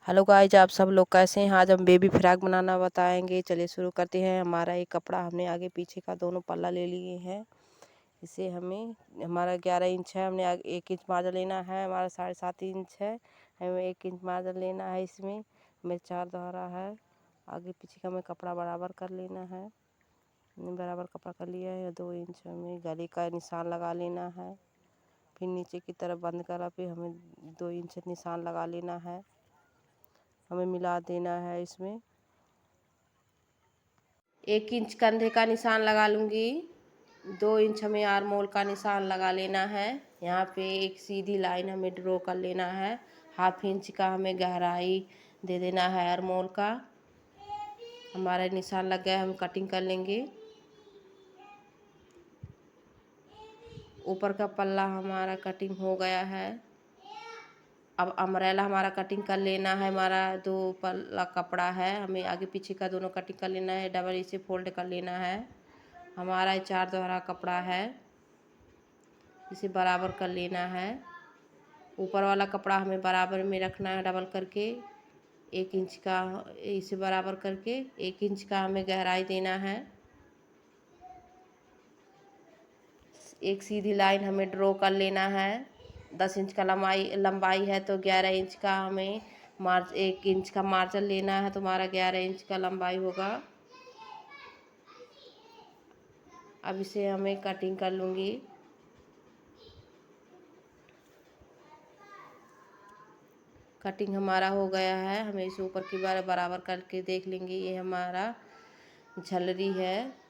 Hello guys, आप सब लोग कैसे हैं। आज हम बेबी फ्रॉक बनाना बताएंगे। चलिए शुरू करते हैं। हमारा एक कपड़ा हमने आगे पीछे का दोनों पल्ला ले लिए हैं। इसे हमारा 11 इंच है। हमने आगे 1 इंच मार्जिन लेना है। हमारा 7.5 इंच है। हमें 1 इंच मार्जिन लेना है। इसमें हमें 4 दोहरा है। आगे पीछे का हमें कपड़ा बराबर कर लेना है। हमने बराबर कपड़ा कर लिया है। 2 इंच हमें गले का निशान लगा लेना है। फिर नीचे की तरफ बंद करा पे हमें 2 इंच निशान लगा लेना है। हमें मिला देना है। इसमें 1 इंच कंधे का निशान लगा लूँगी। 2 इंच हमें आर्म होल का निशान लगा लेना है। यहाँ पे एक सीधी लाइन हमें ड्रॉ कर लेना है। 1/2 इंच का हमें गहराई दे देना है आर्म होल का। हमारा निशान लग गया, हम कटिंग कर लेंगे। ऊपर का पल्ला हमारा कटिंग हो गया है। अब अम्ब्रेला हमारा कटिंग कर लेना है। हमारा 2 पल्ला कपड़ा है, हमें आगे पीछे का दोनों कटिंग कर लेना है। डबल इसे फोल्ड कर लेना है। हमारा 4 दोहरा कपड़ा है, इसे बराबर कर लेना है। ऊपर वाला कपड़ा हमें बराबर में रखना है, डबल करके 1 इंच का इसे बराबर करके 1 इंच का हमें गहराई देना है। एक सीधी लाइन हमें ड्रॉ कर लेना है। 10 इंच का लंबाई है तो 11 इंच का हमें 1 इंच का मार्जिन लेना है। तो हमारा 11 इंच का लंबाई होगा। अब इसे हमें कटिंग कर लूँगी। कटिंग हमारा हो गया है। हमें इसे ऊपर की बार बराबर करके देख लेंगे। ये हमारा झलरी है।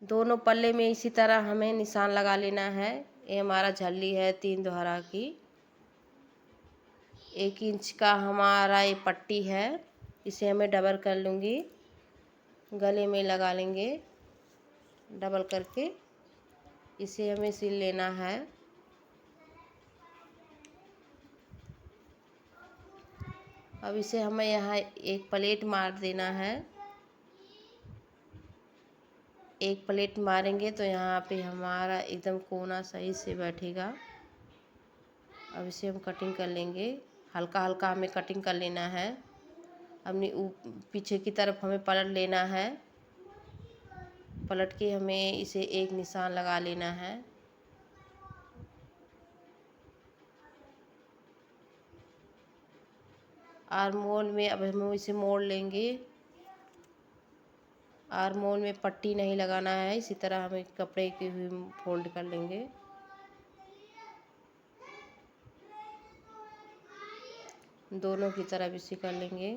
दोनों पल्ले में इसी तरह हमें निशान लगा लेना है। ये हमारा झल्ली है 3 दोहरा की। 1 इंच का हमारा ये पट्टी है, इसे हमें डबल कर लूँगी। गले में लगा लेंगे डबल करके। इसे हमें सिल लेना है। अब इसे हमें यहाँ एक प्लेट मार देना है। एक प्लेट मारेंगे तो यहाँ पे हमारा एकदम कोना सही से बैठेगा। अब इसे हम कटिंग कर लेंगे। हल्का हल्का हमें कटिंग कर लेना है। अपनी पीछे की तरफ हमें पलट लेना है। पलट के हमें इसे एक निशान लगा लेना है। आर्म होल में अब हम इसे मोड़ लेंगे। आर्म होल में पट्टी नहीं लगाना है, इसी तरह हमें कपड़े की भी फोल्ड कर लेंगे। दोनों की तरफ इसे कर लेंगे।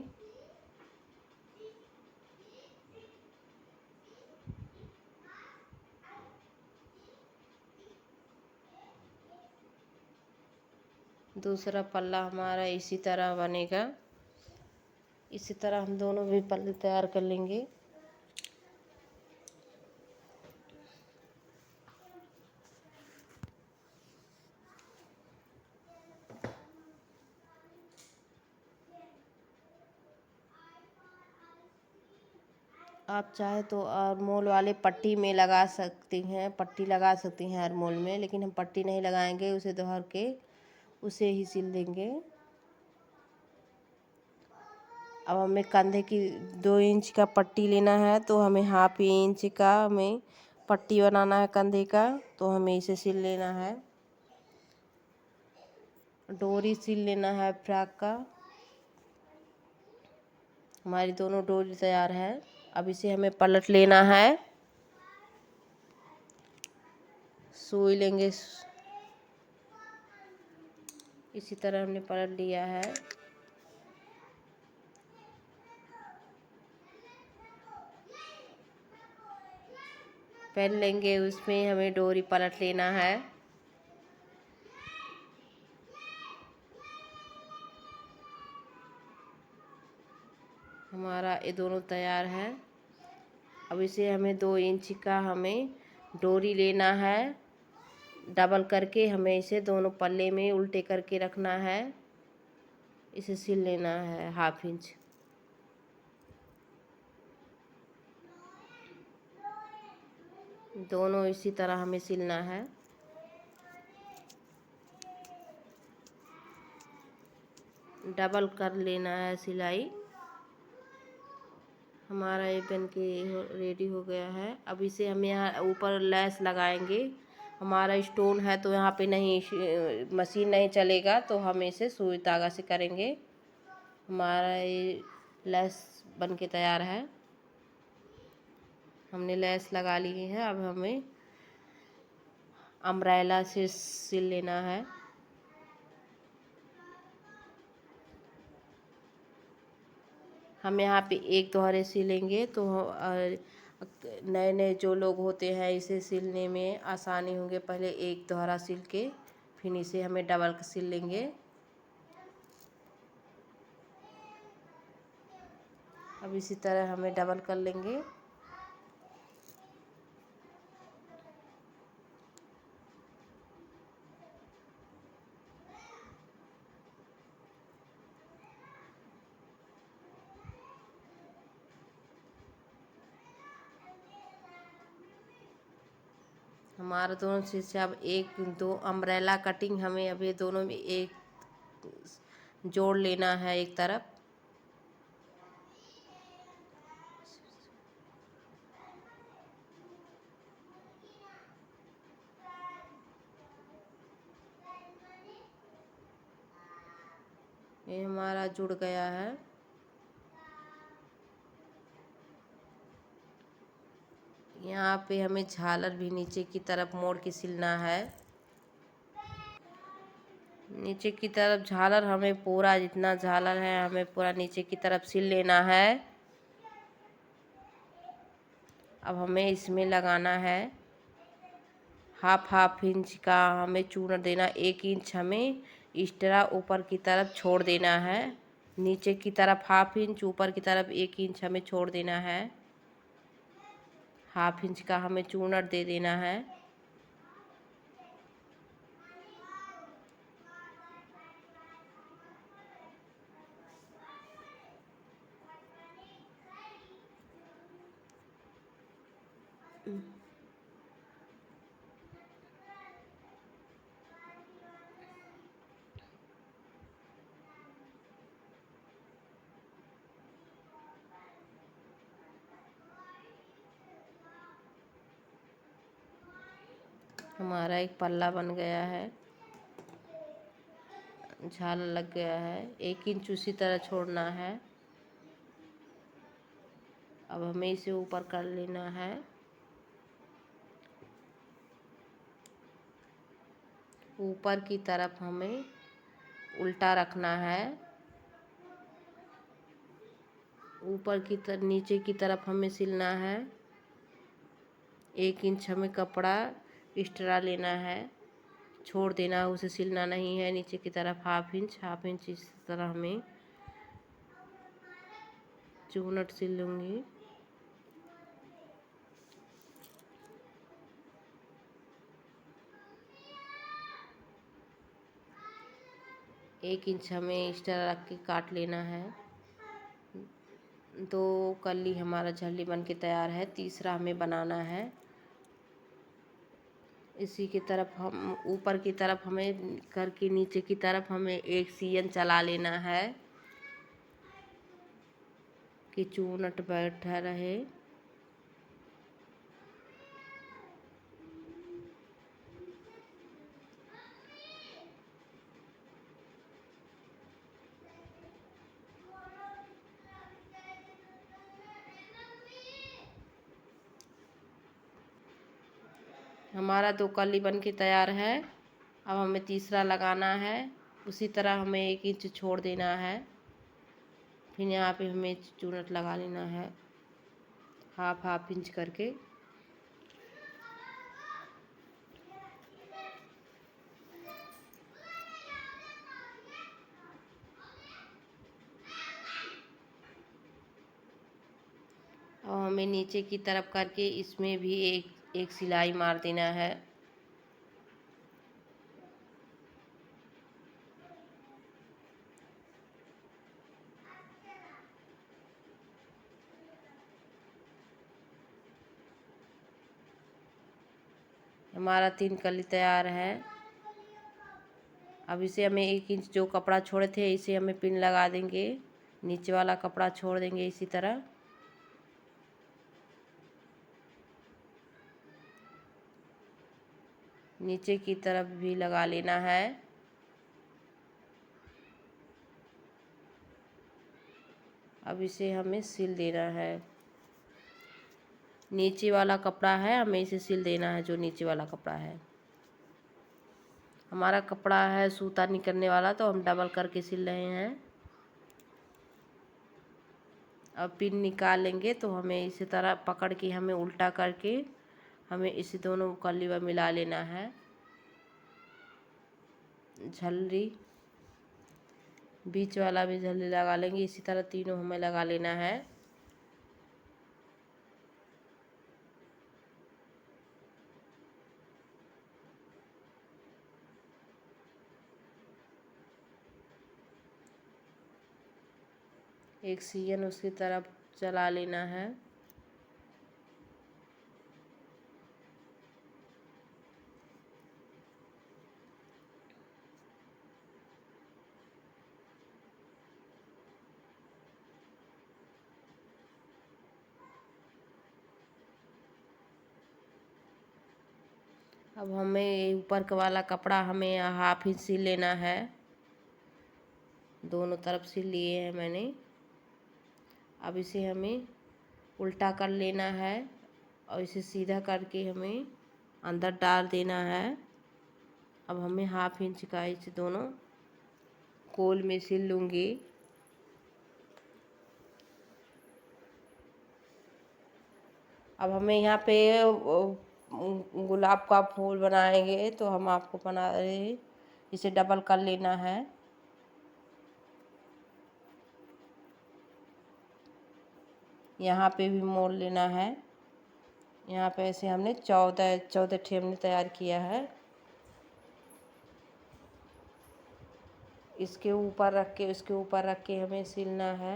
दूसरा पल्ला हमारा इसी तरह बनेगा। इसी तरह हम दोनों भी पल्ले तैयार कर लेंगे। आप चाहे तो आर्मोल वाले पट्टी में लगा सकती हैं, पट्टी लगा सकती हैं आर्मोल में, लेकिन हम पट्टी नहीं लगाएंगे। उसे दोहर के उसे ही सिल देंगे। अब हमें कंधे की 2 इंच का पट्टी लेना है, तो हमें 1/2 इंच का हमें पट्टी बनाना है कंधे का। तो हमें इसे सिल लेना है। डोरी सिल लेना है फ्रॉक का। हमारी दोनों डोरी तैयार है। अब इसे हमें पलट लेना है। सुई लेंगे। इसी तरह हमने पलट लिया है। पहन लेंगे, उसमें हमें डोरी पलट लेना है। हमारा ये दोनों तैयार है। अब इसे हमें 2 इंच का हमें डोरी लेना है, डबल करके हमें इसे दोनों पल्ले में उल्टे करके रखना है, इसे सिल लेना है 1/2 इंच। दोनों इसी तरह हमें सिलना है। डबल कर लेना है सिलाई। हमारा ये बन के रेडी हो गया है। अब इसे हम यहाँ ऊपर लेस लगाएंगे। हमारा स्टोन है तो यहाँ पे नहीं, मशीन नहीं चलेगा, तो हम इसे सुई धागा से करेंगे। हमारा ये लेस बन के तैयार है। हमने लेस लगा ली है। अब हमें अम्ब्रेला से सिल लेना है। हम यहाँ पे एक दोहरे सिलेंगे तो नए नए जो लोग होते हैं इसे सिलने में आसानी होंगे। पहले एक दोहरा सिल के फिर इसे हमें डबल सिल लेंगे। अब इसी तरह हमें डबल कर लेंगे। हमारा दोनों चीज़ से अब एक दो अम्ब्रेला कटिंग हमें अब ये दोनों में एक जोड़ लेना है एक तरफ। ये हमारा जुड़ गया है। यहाँ पे हमें झालर भी नीचे की तरफ मोड़ के सिलना है। नीचे की तरफ झालर हमें पूरा, जितना झालर है हमें पूरा नीचे की तरफ सिल लेना है। अब हमें इसमें लगाना है हाफ इंच का हमें चूना देना। 1 इंच हमें एक्स्ट्रा ऊपर की तरफ छोड़ देना है। नीचे की तरफ 1/2 इंच, ऊपर की तरफ 1 इंच हमें छोड़ देना है। 1/2 इंच का हमें चूनट दे देना है। हमारा एक पल्ला बन गया है। झालर लग गया है। 1 इंच उसी तरह छोड़ना है। अब हमें इसे ऊपर कर लेना है। ऊपर की तरफ हमें उल्टा रखना है। ऊपर की तरफ, नीचे की तरफ हमें सिलना है। 1 इंच हमें कपड़ा एक्स्ट्रा लेना है, छोड़ देना, उसे सिलना नहीं है। नीचे की तरफ 1/2 इंच इस तरह हमें चूनट सिल लूँगी। एक इंच हमें एक्स्ट्रा रख के काट लेना है। 2 कली हमारा झल्ली बन के तैयार है। तीसरा हमें बनाना है। इसी की तरफ हम ऊपर की तरफ हमें करके नीचे की तरफ हमें एक सियन चला लेना है कि चूनट बैठा रहे। हमारा 2 कली बन के तैयार है। अब हमें तीसरा लगाना है। उसी तरह हमें 1 इंच छोड़ देना है। फिर यहाँ पे हमें चूनट लगा लेना है 1/2 इंच करके। और हमें नीचे नीचे की तरफ करके इसमें भी एक सिलाई मार देना है। हमारा 3 कली तैयार है। अब इसे हमें 1 इंच जो कपड़ा छोड़े थे इसे हमें पिन लगा देंगे। नीचे वाला कपड़ा छोड़ देंगे इसी तरह। नीचे की तरफ भी लगा लेना है। अब इसे हमें सिल देना है। नीचे वाला कपड़ा है, हमें इसे सिल देना है। जो नीचे वाला कपड़ा है, हमारा कपड़ा है सूता निकलने वाला, तो हम डबल करके सिल रहे हैं। अब पिन निकाल लेंगे तो हमें इसी तरह पकड़ के हमें उल्टा करके हमें इसी दोनों कली में मिला लेना है। झल्ली बीच वाला भी झल्ली लगा लेंगे। इसी तरह तीनों हमें लगा लेना है। एक सियन उसकी तरफ चला लेना है। अब हमें ऊपर का वाला कपड़ा हमें 1/2 इंच सिल लेना है। दोनों तरफ सिल लिए हैं मैंने। अब इसे हमें उल्टा कर लेना है और इसे सीधा करके हमें अंदर डाल देना है। अब हमें 1/2 इंच का इसे दोनों कोल में सिल लूँगी। अब हमें यहाँ पे गुलाब का फूल बनाएंगे, तो हम आपको बना रहे हैं। इसे डबल कर लेना है। यहाँ पे भी मोड़ लेना है। यहाँ पे ऐसे हमने 14 ठे हमने तैयार किया है। इसके ऊपर रख के हमें सिलना है।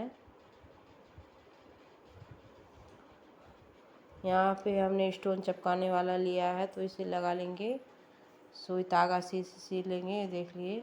यहाँ पे हमने स्टोन चिपकाने वाला लिया है, तो इसे लगा लेंगे। सुई धागा से सिलेंगे, देख लिए।